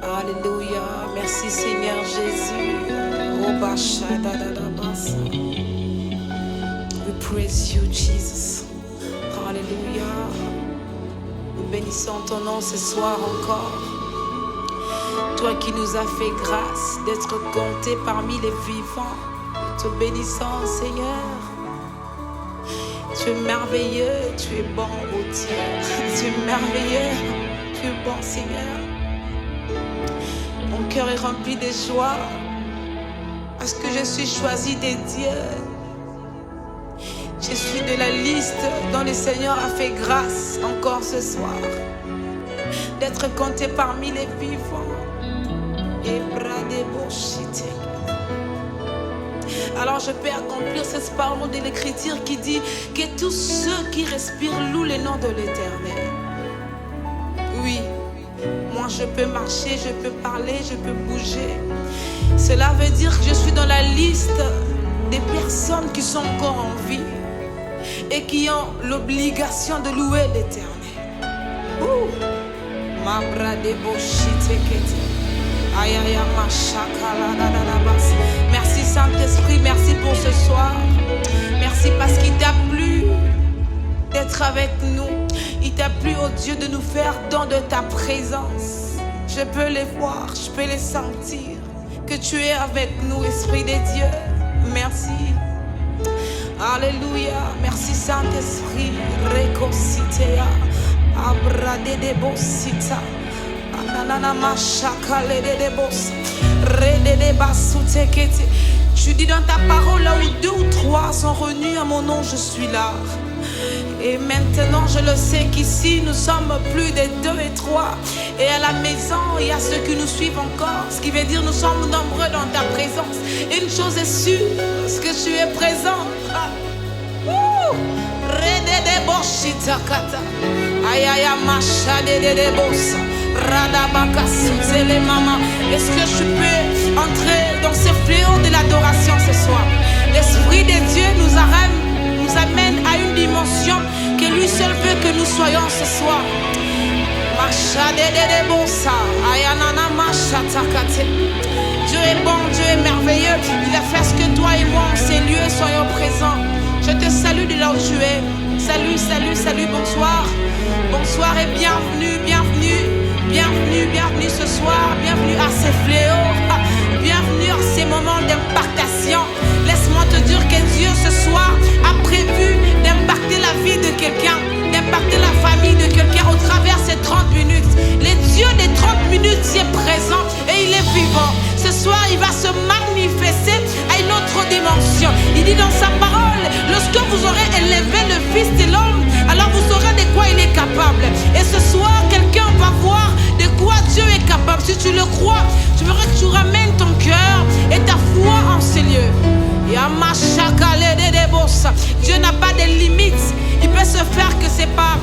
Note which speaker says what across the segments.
Speaker 1: Alléluia. Merci Seigneur Jésus. We praise you, Jesus. Alléluia. Nous bénissons ton nom ce soir encore. Toi qui nous as fait grâce d'être comptés parmi les vivants. Te bénissons, Seigneur. Tu es merveilleux, tu es bon, oh Dieu. Tu es merveilleux, tu es bon, Seigneur. Mon cœur est rempli de joie parce que je suis choisi des dieux. Je suis de la liste dont le Seigneur a fait grâce encore ce soir d'être compté parmi les vivants. Alors je peux accomplir cette parole de l'Écriture qui dit que tous ceux qui respirent louent le nom de l'Éternel. Oui, moi je peux marcher, je peux parler, je peux bouger. Cela veut dire que je suis dans la liste des personnes qui sont encore en vie et qui ont l'obligation de louer l'Éternel. Merci Saint-Esprit, merci pour ce soir. Merci parce qu'il t'a plu d'être avec nous. Il t'a plu, oh Dieu, de nous faire don de ta présence. Je peux les voir, je peux les sentir. Que tu es avec nous, Esprit des dieux. Merci. Alléluia. Merci Saint-Esprit. Récositea. Abrade de bosita. Tu dis dans ta parole, là où 2 ou 3 sont réunis à mon nom, je suis là. Et maintenant je le sais qu'ici nous sommes plus de 2 et 3. Et à la maison il y a ceux qui nous suivent encore. Ce qui veut dire nous sommes nombreux dans ta présence. Et une chose est sûre, parce que tu es présent. Est-ce que je peux entrer dans ce fléau de l'adoration ce soir? L'Esprit de Dieu nous amène à une dimension que lui seul veut que nous soyons ce soir. Dieu est bon, Dieu est merveilleux. Il a fait ce que toi et moi en ces lieux soyons présents. Je te salue de là où tu es. Salut, salut, salut, bonsoir. Bonsoir et bienvenue, bienvenue. Bienvenue, bienvenue ce soir. Bienvenue à ces fléaux. Bienvenue à ces moments d'impactation. Laisse-moi te dire que Dieu ce soir a prévu d'impacter la vie de quelqu'un, d'impacter la famille de quelqu'un au travers ces 30 minutes. Le Dieu des 30 minutes y est présent et il est vivant. Ce soir, il va se manifester à une autre dimension. Il dit dans sa parole, lorsque vous aurez élevé le Fils de l'homme, alors vous saurez de quoi il est capable. Et ce soir, quelqu'un va voir de quoi Dieu est capable. Si tu le crois, je voudrais que tu ramènes ton cœur et ta foi en ces lieux. Dieu n'a pas de limites. Il peut se faire que c'est pas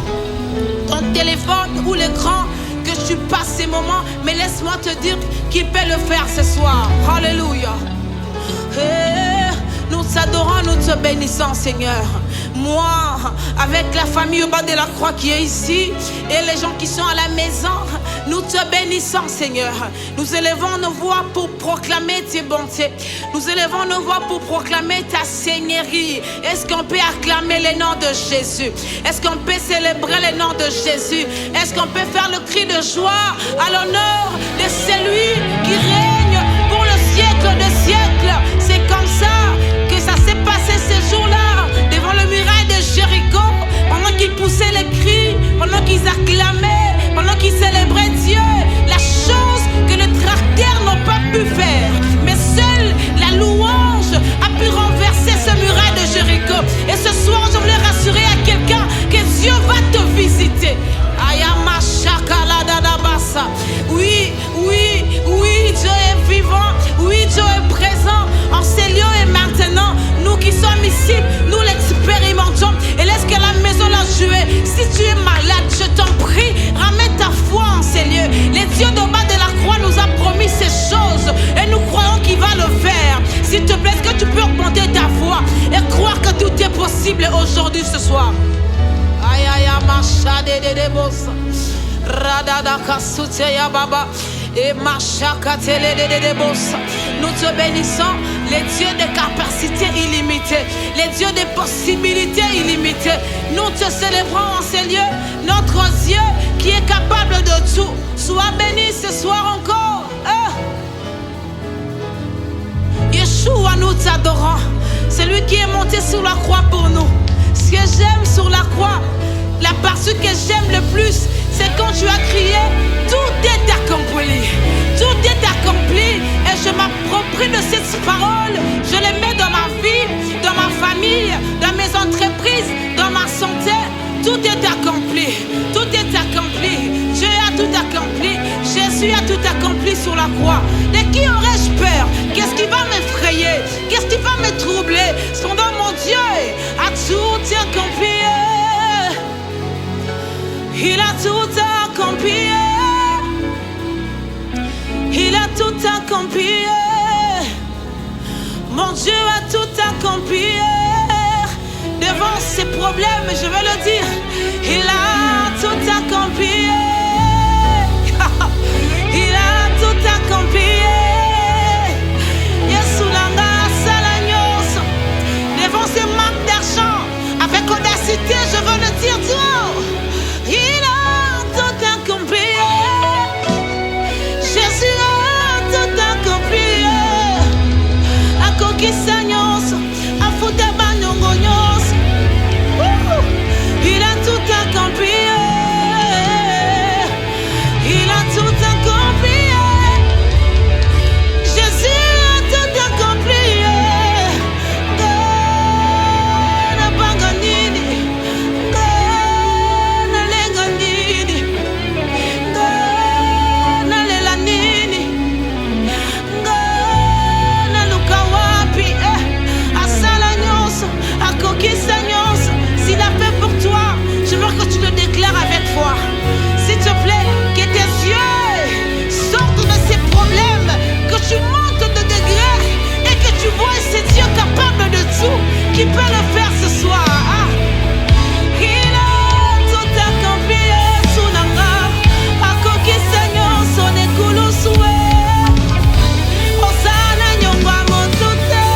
Speaker 1: ton téléphone ou l'écran que tu passes ces moments, mais laisse-moi te dire qu'il peut le faire ce soir. Alléluia. Nous t'adorons, nous te bénissons, Seigneur. Moi, avec la famille au bas de la croix qui est ici et les gens qui sont à la maison, nous te bénissons, Seigneur. Nous élevons nos voix pour proclamer tes bontés. Nous élevons nos voix pour proclamer ta seigneurie. Est-ce qu'on peut acclamer le nom de Jésus? Est-ce qu'on peut célébrer le nom de Jésus? Est-ce qu'on peut faire le cri de joie à l'honneur de celui qui règne pour le siècle des siècles? C'est comme ça que ça s'est passé ces jours-là devant le muraille de Jéricho, pendant qu'ils poussaient les cris, pendant qu'ils acclamaient, pendant qu'ils célébraient Dieu. La chose que les tracteurs n'ont pas pu faire, mais seule la louange a pu renverser ce muraille de Jéricho. Et ce soir, je voulais rassurer à quelqu'un que Dieu va te visiter. Oui, oui, oui, Dieu Nous te bénissons, les dieux de capacité illimitée, les dieux de possibilités illimitées. Nous te célébrons en ces lieux, notre Dieu qui est capable de tout. Sois béni ce soir encore. Yeshua, nous t'adorons. C'est lui qui est monté sur la croix pour nous. Ce que j'aime sur la croix, la partie que j'aime le plus, c'est quand tu as crié, tout est accompli. Tout est accompli. Et je m'approprie de cette parole. Je les mets dans ma vie, dans ma famille, dans mes entreprises, dans ma santé. Tout est accompli. Tout est accompli. Dieu a tout accompli. Jésus a tout accompli sur la croix. De qui aurais-je peur? Qu'est-ce qui va m'effrayer? Qu'est-ce qui va me troubler? Cependant, mon Dieu a tout accompli. Il a tout accompli. Il a tout accompli. Mon Dieu a tout accompli. Devant ces problèmes, je vais le dire, il a tout accompli. Il a tout accompli. Devant ces manques d'argent, avec audacité, je veux le dire, Dieu, il a tout accompli. Jésus a tout accompli. A conquistagnos, a foutabanyongonyos. Il a tout accompli. Il a tout accompli. Jésus a tout accompli. Gana banganini, gana lenganini, gana lelanini, gana lukawapi, asala nyoso, akokisa nyoso. S'il a fait pour toi, je veux que tu le déclares avec foi. S'il te plaît, que tes yeux sortent de ces problèmes, que tu montes de degré et que tu vois ce Dieu capable de tout, qui peut le faire ce soir. Il a tout accompli, Sunanga, Akokisa nyoso nekulu suwe, Osana nyongwa motute,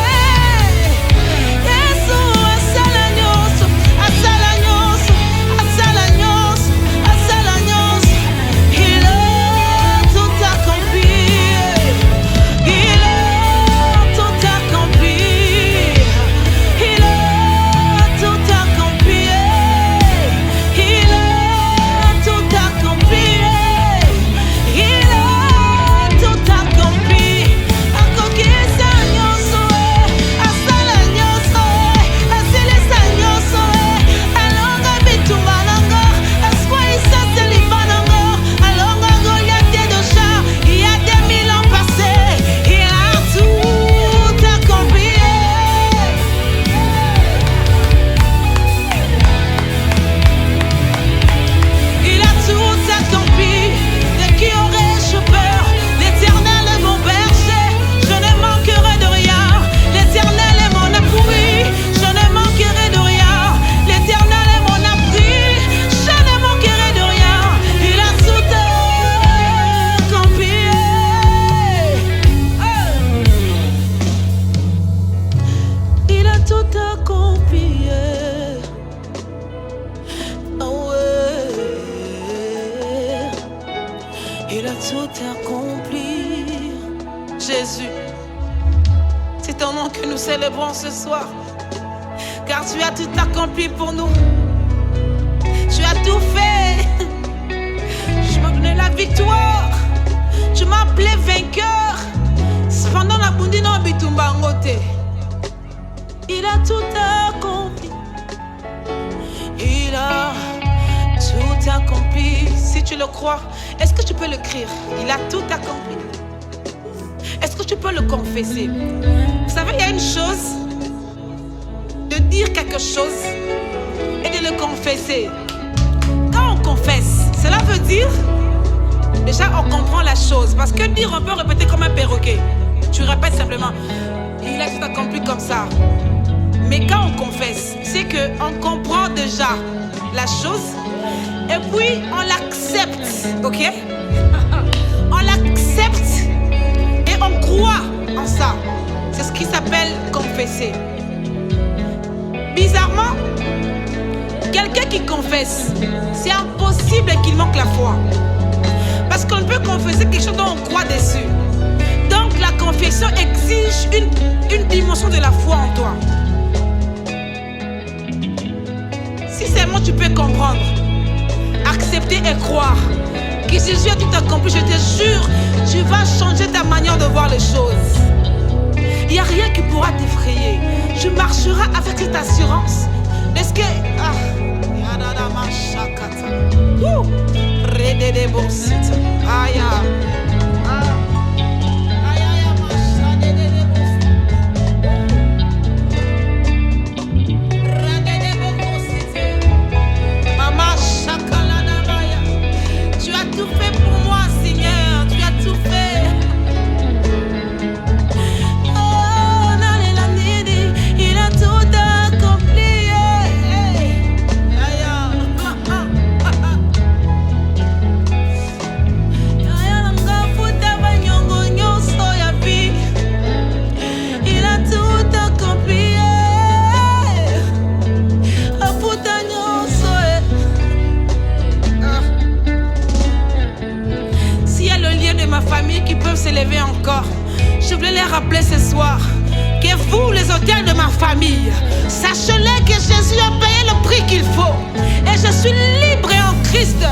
Speaker 1: Yesu asala nyoso, asala nyoso, asala nyoso, asala nyoso. Il a tout accompli. Il a tout accompli. Il a tout accompli. Il a tout accompli. Il a tout accompli. Akokisa nyoso, asala nyoso, aselesa nyoso, alonga bitumba nango, aswaisa selibanango, alonga Goliath de char, il y a 2000 ans passés, il a tout accompli. Il a tout accompli. De qui aurais-je peur? L'Éternel est mon berger, je ne manquerai de rien. L'Éternel est mon appui, je ne manquerai de rien. L'Éternel est mon abri, je ne manquerai de rien. Il a tout accompli. Il a tout accompli. Oh ouais. Il a tout accompli. Jésus, c'est ton nom que nous célébrons ce soir, car tu as tout accompli pour nous. Tu as tout fait. Tu m'as donné la victoire. Tu m'as appelé vainqueur. Cependant, la bundina bitumba ngote. Il a tout accompli. Il a tout accompli. Si tu le crois, est-ce que tu peux le crier? Il a tout accompli. Est-ce que tu peux le confesser? Vous savez, il y a une chose de dire quelque chose et de le confesser. Quand on confesse, cela veut dire déjà on comprend la chose. Parce que dire, on peut répéter comme un perroquet. Tu répètes simplement, il a tout accompli comme ça. Mais quand on confesse, c'est qu'on comprend déjà la chose Et puis on l'accepte, ok? On l'accepte et on croit en ça. C'est ce qui s'appelle confesser. Bizarrement, quelqu'un qui confesse, c'est impossible qu'il manque la foi. Parce qu'on peut confesser quelque chose dont on croit dessus. Donc la confession exige une dimension de la foi en toi. Si seulement tu peux comprendre, accepter et croire que Jésus a tout accompli, je te jure, tu vas changer ta manière de voir les choses. Il n'y a rien qui pourra t'effrayer. Tu marcheras avec cette assurance. Est-ce que... Maman, tu as tout fait pour moi, Seigneur. Tu as tout fait. Il a tout accompli. Il a tout accompli. S'il y a le lien de ma famille qui peuvent s'élever encore, je voulais les rappeler ce soir que vous, les auteurs de ma famille, sachez-le que Jésus a payé le prix qu'il faut. Et je suis libre en Christ.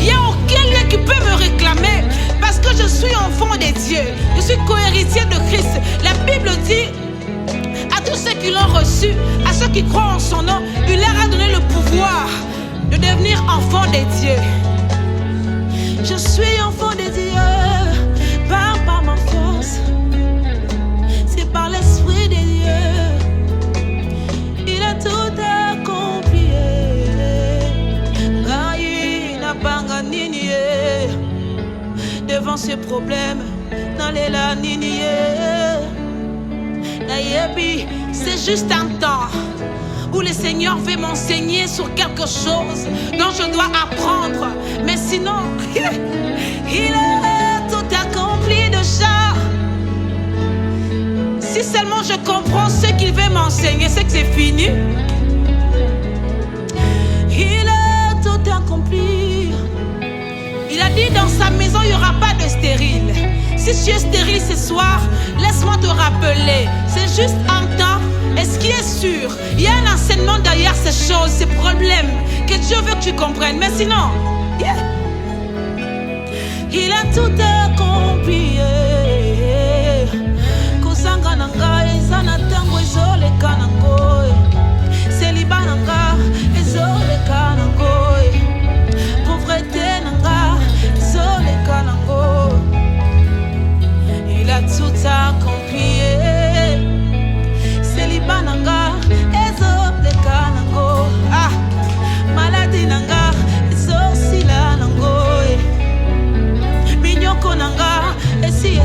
Speaker 1: Il n'y a aucun lien qui peut me réclamer parce que je suis enfant de Dieu. Je suis co-héritier de Christ. La Bible dit à tous ceux qui l'ont reçu, à ceux qui croient en son nom, il leur a donné le pouvoir de devenir enfant de Dieu. Je suis enfant de Dieu, pas par ma force, c'est par l'Esprit de Dieu. Il a tout accompli. Devant ce problème, dans les c'est juste un temps où le Seigneur veut m'enseigner sur quelque chose dont je dois apprendre. Mais sinon, il a tout accompli déjà. Si seulement je comprends ce qu'il veut m'enseigner, c'est que c'est fini. Il a tout accompli. Il a dit dans sa maison, il n'y aura pas de stérile. Si tu es stérile ce soir, laisse-moi te rappeler. C'est juste un temps. Et ce qui est sûr, il y a un enseignement derrière ces choses, ces problèmes que Dieu veut que tu comprennes. Mais sinon, il a tout accompli. Kozanga nanga ezana tango ezole kanango. Célibat nanga ezole kanango. Pauvreté nanga ezole kanango. Il a tout accompli. Célibat nanga ezole kanango. Ah, maladie nanga ezosila nango. Minyoko nanga esi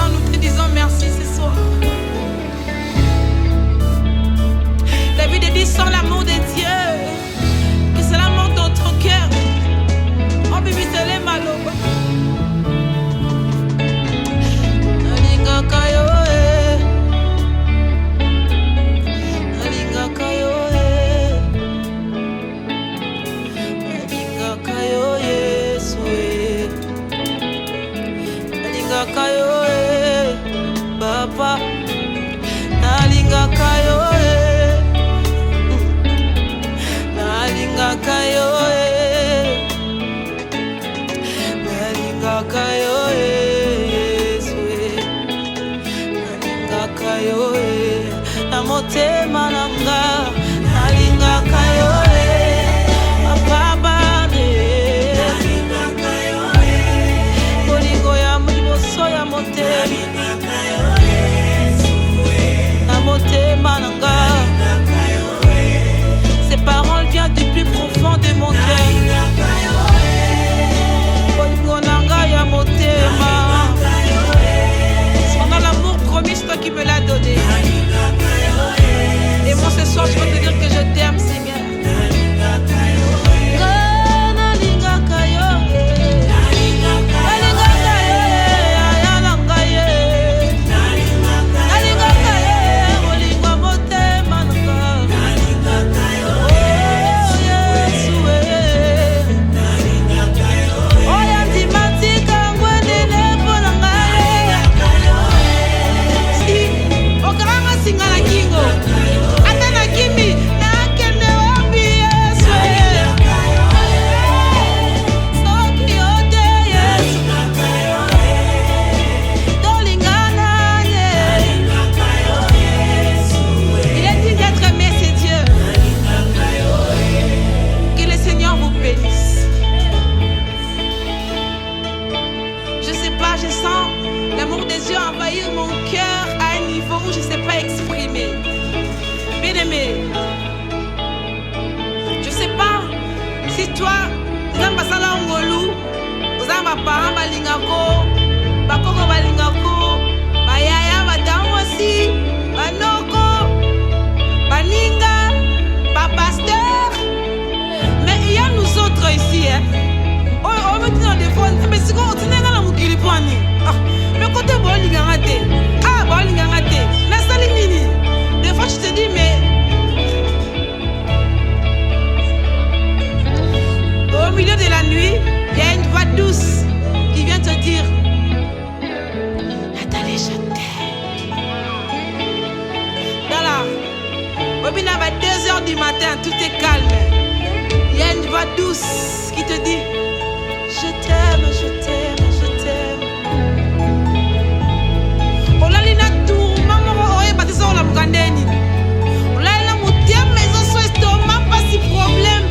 Speaker 1: bénissons, nous te disons merci ce soir. La vie de Dieu sans l'amour de Dieu, que cela monte dans ton cœur. Oh, bibi, c'est les malobas. Papa, nalingaka yo nalingaka yo nalingaka yo Yesu nalingaka yo na motema nanga nalingaka yo Papa nalingaka yo kolingo ya liboso ya motema ces paroles viennent du plus profond de mon cœur. Pendant l'amour promis, c'est toi qui me l'as donné. Et moi ce soir, je veux te dire que je t'aime, Seigneur. Je sens l'amour des yeux envahir mon cœur à un niveau où je ne sais pas exprimer. Bien-aimé, je ne sais pas si toi, vous avez passé là en Ngolu, vous avez des parents balingako, bakoko balingako, bayaya batango aussi, banoko, baninga, pasteur. Mais il y a nous autres ici, hein. On me dit dans des fois, mais si on tient dans la moukili poani, mais côté bolingangate, bolingangate, la salinini. Des fois, je te dis, mais au milieu de la nuit, il y a une voix douce qui vient te dire, Nathalie, je t'aime. Dans la, au milieu à 2h du matin, tout est calme. Il y a une voix douce qui te dit, je t'aime, je t'aime, je t'aime. Olalina tout, maman, oye, bâtisse la mugandeni. Olalina moutia, mais on soit estomac, pas si problème.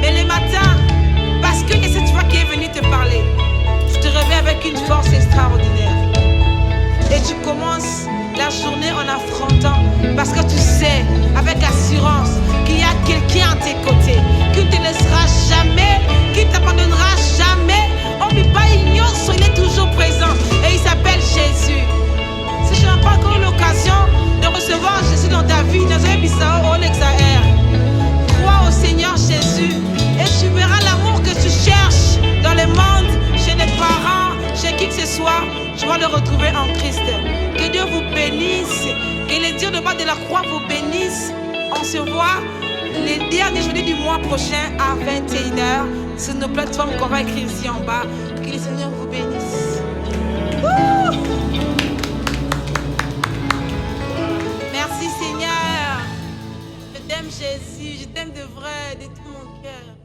Speaker 1: Mais le matin, parce que c'est cette voix qui est venue te parler, tu te réveilles avec une force extraordinaire. Et tu commences la journée en affrontant, parce que tu sais, avec assurance, qu'il y a quelqu'un à tes côtés, qui ne te laissera jamais, qui ne t'abandonnera jamais. On ne peut pas ignorer, il est toujours présent. Et il s'appelle Jésus. Si tu n'as pas encore l'occasion de recevoir Jésus dans ta vie, crois au Seigneur Jésus et tu verras l'amour que tu cherches dans le monde, chez les parents, chez qui que ce soit. Tu vas le retrouver en Christ. Que Dieu vous bénisse. Que les dieux de bas de la croix vous bénissent. On se voit les derniers jeudis du mois prochain à 21h sur nos plateformes qu'on va écrire ici en bas. Que le Seigneur vous bénisse. Merci Seigneur. Je t'aime Jésus. Je t'aime de vrai, de tout mon cœur.